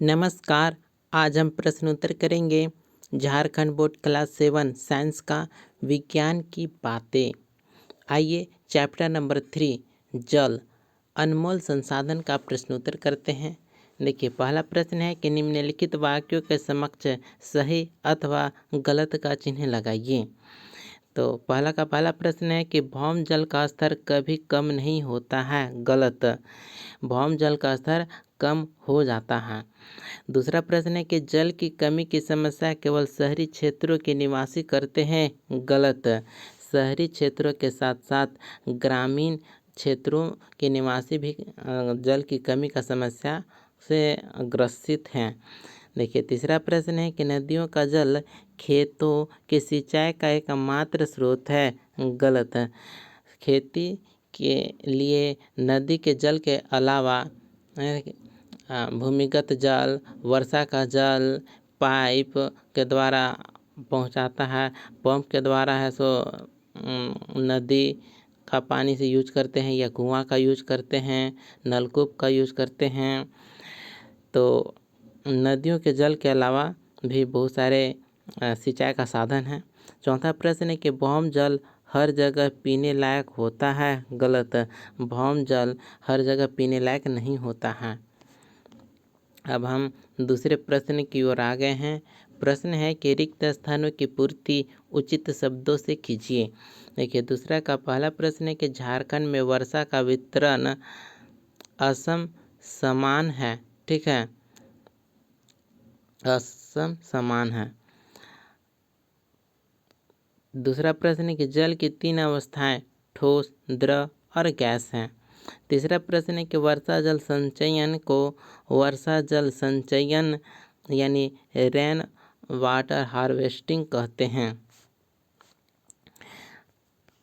नमस्कार। आज हम प्रश्न उत्तर करेंगे झारखंड बोर्ड क्लास 7 साइंस का विज्ञान की बातें। आइए चैप्टर नंबर 3 जल अनमोल संसाधन का प्रश्न उत्तर करते हैं। देखिए, पहला प्रश्न है कि निम्नलिखित वाक्यों के समक्ष सही अथवा गलत का चिन्ह लगाइए। तो पहला प्रश्न है कि भौम जल का स्तर कभी कम नहीं होता है। गलत, भौम जल का स्तर कम हो जाता है। दूसरा प्रश्न है कि जल की कमी की समस्या केवल शहरी क्षेत्रों के निवासी करते हैं। गलत, शहरी क्षेत्रों के साथ साथ ग्रामीण क्षेत्रों के निवासी भी जल की कमी का समस्या से ग्रसित हैं। देखिए, तीसरा प्रश्न है कि नदियों का जल खेतों की सिंचाई का एकमात्र स्रोत है। गलत, खेती के लिए नदी के जल के अलावा भूमिगत जल, वर्षा का जल पाइप के द्वारा पहुंचाता है, पंप के द्वारा है सो नदी का पानी से यूज करते हैं या कुआं का यूज करते हैं, नलकूप का यूज करते हैं। तो नदियों के जल के अलावा भी बहुत सारे सिंचाई का साधन है। चौथा प्रश्न है कि भौम जल हर जगह पीने लायक होता है। गलत, भौम जल हर जगह पीने लायक नहीं होता है। अब हम दूसरे प्रश्न की ओर आ गए हैं। प्रश्न है कि रिक्त स्थानों की पूर्ति उचित शब्दों से कीजिए। देखिए, दूसरा का पहला प्रश्न है कि झारखंड में वर्षा का वितरण असम समान है। ठीक है, असम समान है। दूसरा प्रश्न है कि जल की 3 अवस्थाएं ठोस, द्रव और गैस हैं। तीसरा प्रश्न है कि वर्षा जल संचयन को वर्षा जल संचयन यानी रेन वाटर हार्वेस्टिंग कहते हैं।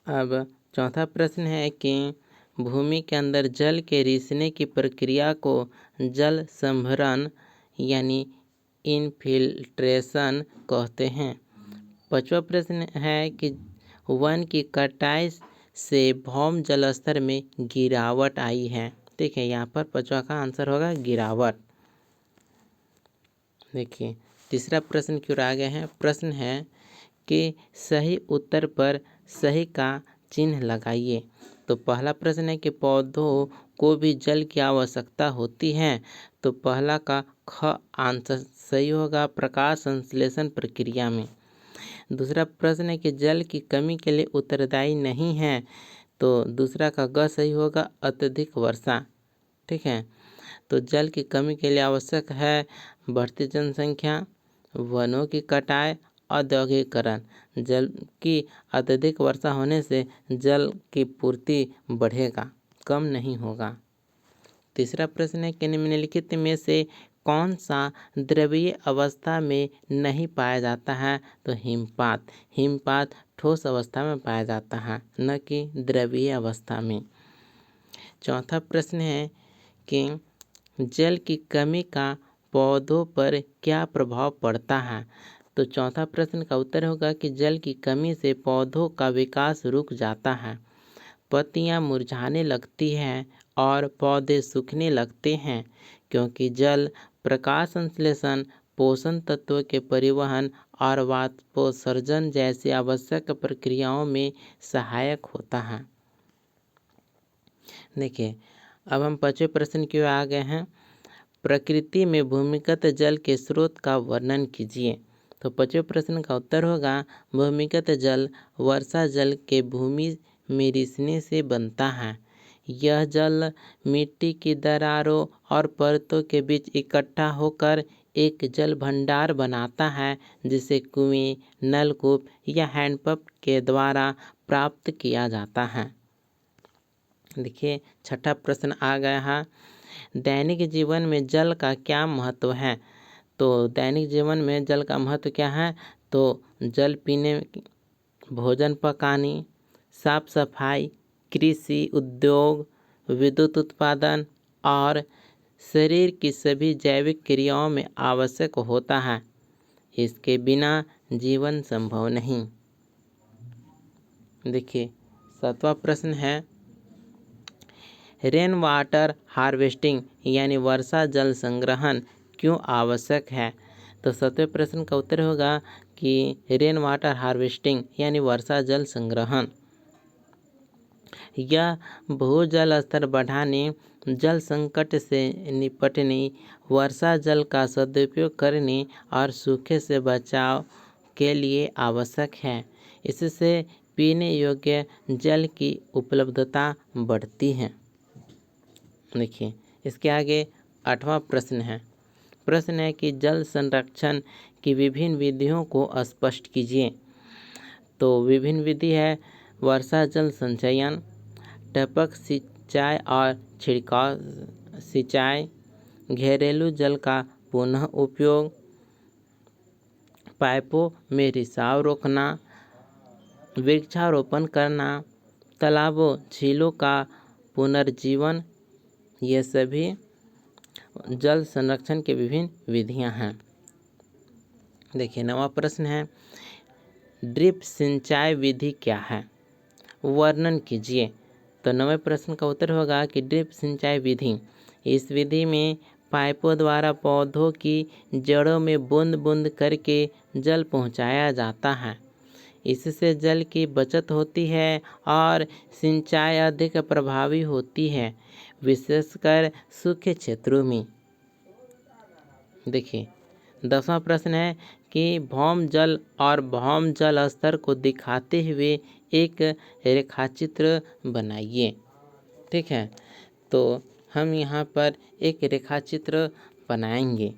अब चौथा प्रश्न है कि भूमि के अंदर जल के रिसने की प्रक्रिया को जल संभरण यानी इनफिल्ट्रेशन कहते हैं। पांचवा प्रश्न है कि वन की कटाई से भौम जल स्तर में गिरावट आई है। ठीक है, यहाँ पर पांचवा का आंसर होगा गिरावट। देखिए, तीसरा प्रश्न की ओर आ गए हैं। प्रश्न है कि सही उत्तर पर सही का चिन्ह लगाइए। तो पहला प्रश्न है कि पौधों को भी जल की आवश्यकता होती है। तो पहला का ख आंसर सही होगा, प्रकाश संश्लेषण प्रक्रिया में। दूसरा प्रश्न है कि जल की कमी के लिए उत्तरदायी नहीं है। तो दूसरा का ग सही होगा, अत्यधिक वर्षा। ठीक है, तो जल की कमी के लिए आवश्यक है बढ़ती जनसंख्या, वनों की कटाई, औद्योगिकरण। जल की अत्यधिक वर्षा होने से जल की पूर्ति बढ़ेगा, कम नहीं होगा। तीसरा प्रश्न है कि निम्नलिखित में से कौन सा द्रवीय अवस्था में नहीं पाया जाता है। तो हिमपात, हिमपात ठोस अवस्था में पाया जाता है, न कि द्रवीय अवस्था में। चौथा प्रश्न है कि जल की कमी का पौधों पर क्या प्रभाव पड़ता है। तो चौथा प्रश्न का उत्तर होगा कि जल की कमी से पौधों का विकास रुक जाता है, पत्तियां मुरझाने लगती हैं और पौधे सूखने लगते हैं, क्योंकि जल प्रकाश संश्लेषण, पोषण तत्वों के परिवहन और वाष्पोत्सर्जन जैसी आवश्यक प्रक्रियाओं में सहायक होता है। देखिए, अब हम 5वें प्रश्न की ओर आ गए हैं। प्रकृति में भूमिगत जल के स्रोत का वर्णन कीजिए। तो 5वें प्रश्न का उत्तर होगा भूमिगत जल वर्षा जल के भूमि में रिसने से बनता है। यह जल मिट्टी की दरारों और परतों के बीच इकट्ठा होकर एक जल भंडार बनाता है, जिसे कुएं, नलकूप या हैंडपंप के द्वारा प्राप्त किया जाता है। देखिए, 6ठा प्रश्न आ गया है। दैनिक जीवन में जल का क्या महत्व है। तो दैनिक जीवन में जल का महत्व क्या है। तो जल पीने, भोजन पकाने, साफ सफाई, कृषि, उद्योग, विद्युत उत्पादन और शरीर की सभी जैविक क्रियाओं में आवश्यक होता है। इसके बिना जीवन संभव नहीं। देखिए, 7वां प्रश्न है रेन वाटर हार्वेस्टिंग यानी वर्षा जल संग्रहण क्यों आवश्यक है? तो 7वें प्रश्न का उत्तर होगा कि रेन वाटर हार्वेस्टिंग यानी वर्षा जल संग्रहण। यह भूजल स्तर बढ़ाने, जल संकट से निपटने, वर्षा जल का सदुपयोग करने और सूखे से बचाव के लिए आवश्यक है। इससे पीने योग्य जल की उपलब्धता बढ़ती है। देखिए इसके आगे 8वां प्रश्न है। प्रश्न है कि जल संरक्षण की विभिन्न विधियों को स्पष्ट कीजिए। तो विभिन्न विधि है वर्षा जल संचयन, टपक सिंचाई और छिड़काव सिंचाई, घरेलू जल का पुनः उपयोग, पाइपों में रिसाव रोकना, वृक्षारोपण करना, तालाबों झीलों का पुनर्जीवन। ये सभी जल संरक्षण के विभिन्न विधियां हैं। देखिए 9वां प्रश्न है ड्रिप सिंचाई विधि क्या है? वर्णन कीजिए। तो 9वें प्रश्न का उत्तर होगा कि ड्रिप सिंचाई विधि, इस विधि में पाइपों द्वारा पौधों की जड़ों में बूंद बूंद करके जल पहुंचाया जाता है। इससे जल की बचत होती है और सिंचाई अधिक प्रभावी होती है, विशेषकर सूखे क्षेत्रों में। देखिए 10वां प्रश्न है कि भौम जल और भौम जल स्तर को दिखाते हुए एक रेखाचित्र बनाइए। ठीक है, तो हम यहाँ पर एक रेखाचित्र बनाएंगे।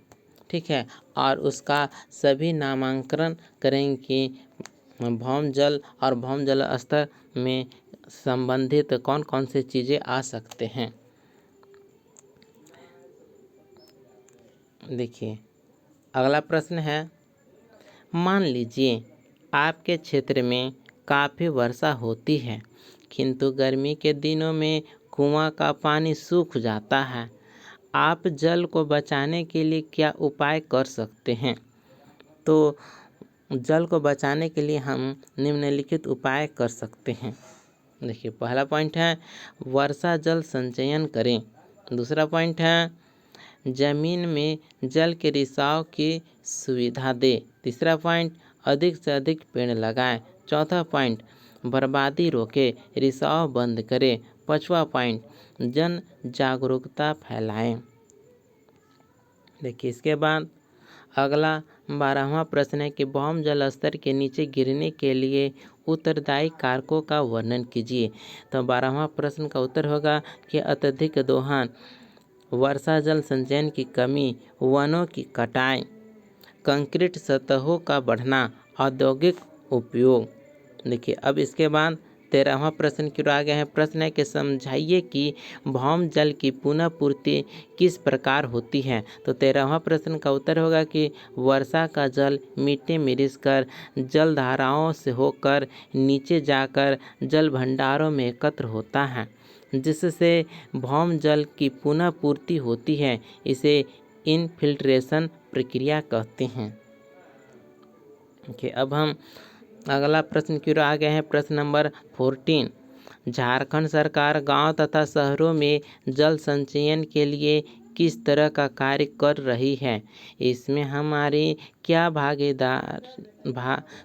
ठीक है, और उसका सभी नामांकन करेंगे कि भौम जल और भौम जल स्तर में संबंधित कौन कौन से चीज़ें आ सकते हैं। देखिए अगला प्रश्न है मान लीजिए आपके क्षेत्र में काफ़ी वर्षा होती है, किंतु गर्मी के दिनों में कुआं का पानी सूख जाता है। आप जल को बचाने के लिए क्या उपाय कर सकते हैं? तो जल को बचाने के लिए हम निम्नलिखित उपाय कर सकते हैं। देखिए पहला पॉइंट है वर्षा जल संचयन करें। दूसरा पॉइंट है जमीन में जल के रिसाव की सुविधा दे। तीसरा पॉइंट अधिक से अधिक पेड़ लगाएं। चौथा पॉइंट बर्बादी रोके, रिसाव बंद करें। 5वां पॉइंट जन जागरूकता फैलाएं। देखिए इसके बाद अगला 12वां प्रश्न है कि भौम जल स्तर के नीचे गिरने के लिए उत्तरदायी कारकों का वर्णन कीजिए। तो 12वां प्रश्न का उत्तर होगा कि अत्यधिक दोहन, वर्षा जल संचयन की कमी, वनों की कटाई, कंक्रीट सतहों का बढ़ना, औद्योगिक उपयोग। देखिए अब इसके बाद 13वां प्रश्न की ओर आ गया है। प्रश्न है कि समझाइए कि भौम जल की पुनः पूर्ति किस प्रकार होती है। तो 13वां प्रश्न का उत्तर होगा कि वर्षा का जल मिट्टी में रिसकर जल धाराओं से होकर नीचे जाकर जल भंडारों में एकत्र होता है, जिससे भौम जल की पुनः पूर्ति होती है। इसे इनफिल्ट्रेशन प्रक्रिया कहते हैं। अब हम अगला प्रश्न की ओर आ गए हैं। प्रश्न नंबर 14 झारखंड सरकार गांव तथा शहरों में जल संचयन के लिए किस तरह का कार्य कर रही है? इसमें हमारी क्या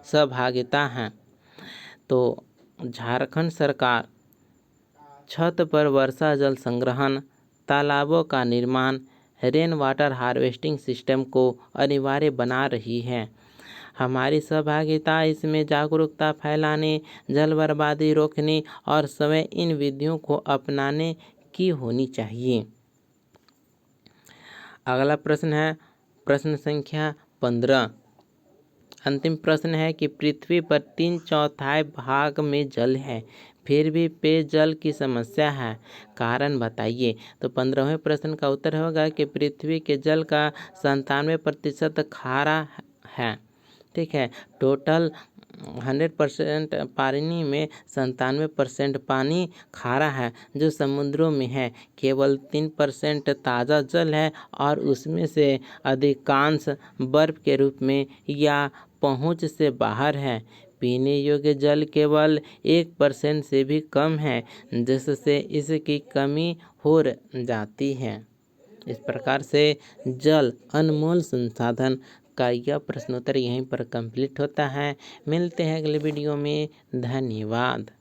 सहभागिता है? तो झारखंड सरकार छत पर वर्षा जल संग्रहण, तालाबों का निर्माण, रेन वाटर हार्वेस्टिंग सिस्टम को अनिवार्य बना रही है। हमारी सहभागिता इसमें जागरूकता फैलाने, जल बर्बादी रोकने और समय इन विधियों को अपनाने की होनी चाहिए। अगला प्रश्न है प्रश्न संख्या 15। अंतिम प्रश्न है कि पृथ्वी पर 3/4 भाग में जल है, फिर भी पेयजल की समस्या है, कारण बताइए। तो 15वें प्रश्न का उत्तर होगा कि पृथ्वी के जल का 97% खारा है। ठीक है, टोटल 100% पानी में 97% पानी खारा है जो समुद्रों में है। केवल 3% ताज़ा जल है और उसमें से अधिकांश बर्फ़ के रूप में या पहुँच से बाहर है। पीने योग्य जल केवल 1% से भी कम है, जिससे इसकी कमी हो जाती है। इस प्रकार से जल अनमोल संसाधन का यह प्रश्नोत्तर यहीं पर कंप्लीट होता है। मिलते हैं अगले वीडियो में। धन्यवाद।